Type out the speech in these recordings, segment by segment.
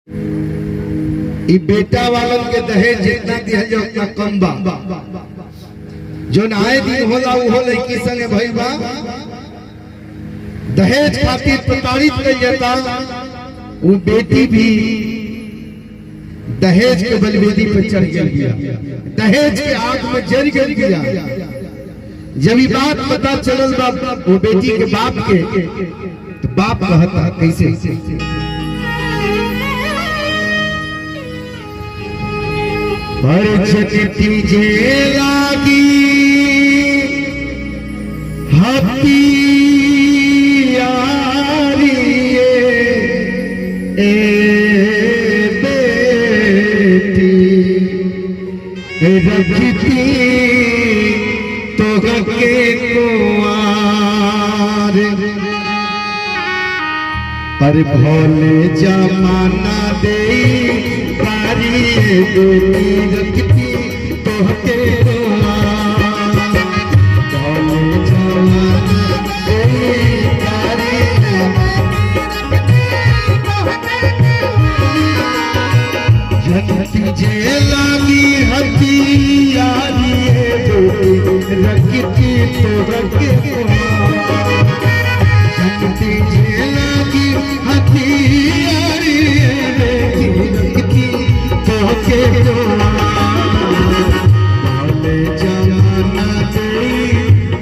ई बेटा वालन के दहेज जितना दिहल जाए उतना कम बा। जो आए दिन होला वो लड़की संगे भइल बा, दहेज खातिर प्रताड़ित कइल जाता। वो बेटी भी दहेज के बलवेदी पर चढ़ गया, दहेज के आग में जल गया। जब ये बात पता चलल बा वो बेटी के बाप के, तो बाप कहता कैसे, परछती जे लागी हथियारी बेटी रखती तो के कुआर, पर भोले जमाना दे पारी बेटी रखती तो के कुआर, भोले जमाना दे पारी जनती जे लागी हथियारी बेटी रखती तो के कुआर, जनती जे लागी हथियारी बेटी रखती तो के कुआर, भोले जमाना दे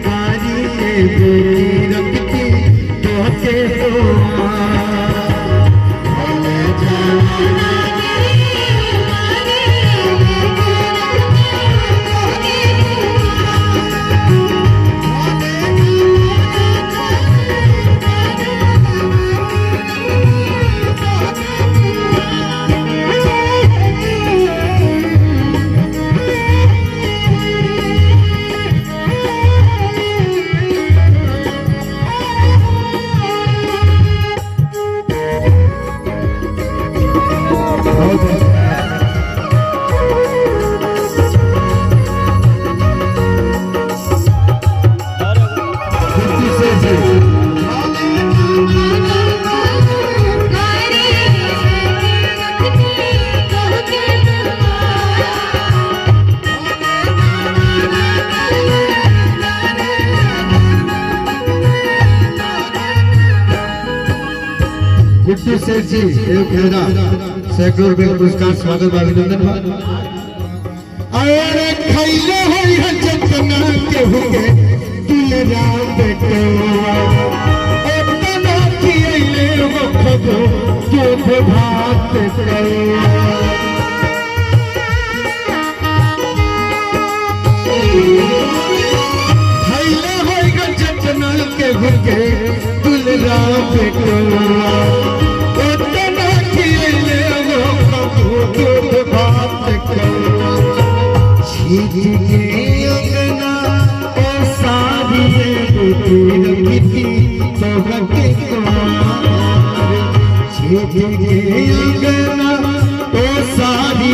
पारी बेटी रखती तो के कुआर, भोले जमाना गुड्डू सेठ जी एक घेरा सैकड़ों रुपए का पुरस्कार स्वागत अभिनंदन। अरे खैले होई है जतना के होगे दुलरा बेटवा, अपना खियले हो खबो दूध भात करवा, खैले होई है जतना के होगे दुलरा बेटवा, अंगना ओ सारी बेटी रखती तो के कुआर, अंगना ओ सारी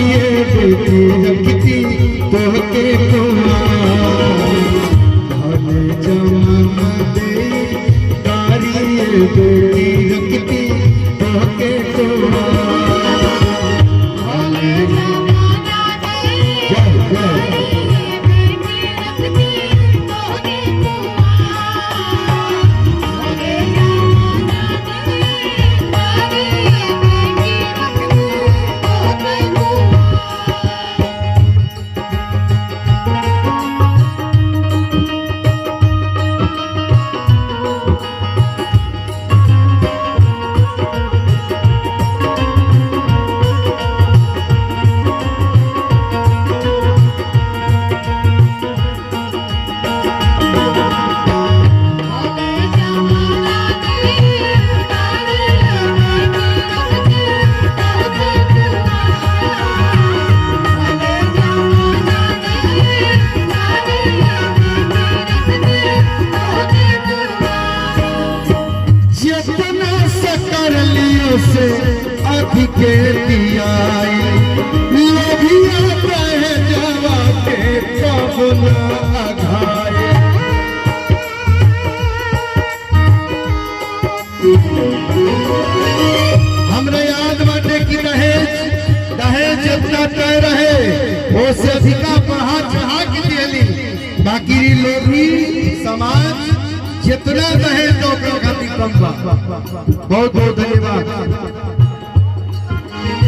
बेटी रखती तो के कुआर, भोले जमाना दे तारी बेटी रखती तो के कुआर, भोले से अधिक दियाई लोभिया रह जावा के पवना अघाए, हमरा याद बाटे कि रहे ओसे अधिका बढ़ा चढ़ा के दिली, बाकी लोभी समाज जितना दहेज तो खातिर कम बा। बहुत बहुत धन्यवाद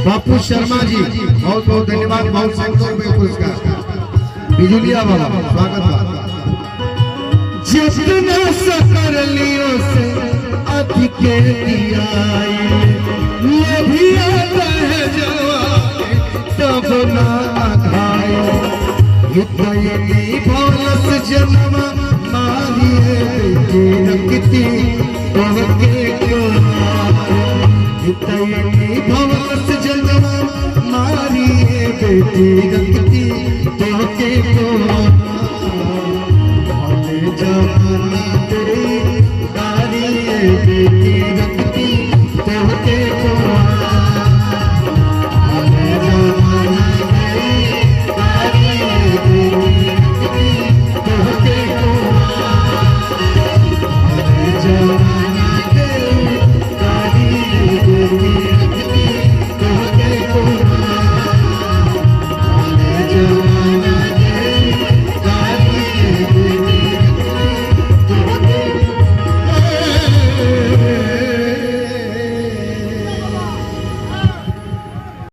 बापू शर्मा जी, बहुत बहुत धन्यवाद। बहुत संख्या में पुरस्कार बिजुलिया वाला स्वागत बा। जितना सकर लियो से अधिक दिया लोभी आता है जवानी तब ना खाए, भौलस जन्म मारिए रखती तोहके भौलस जन्म मारिए बेटी रखती तोहके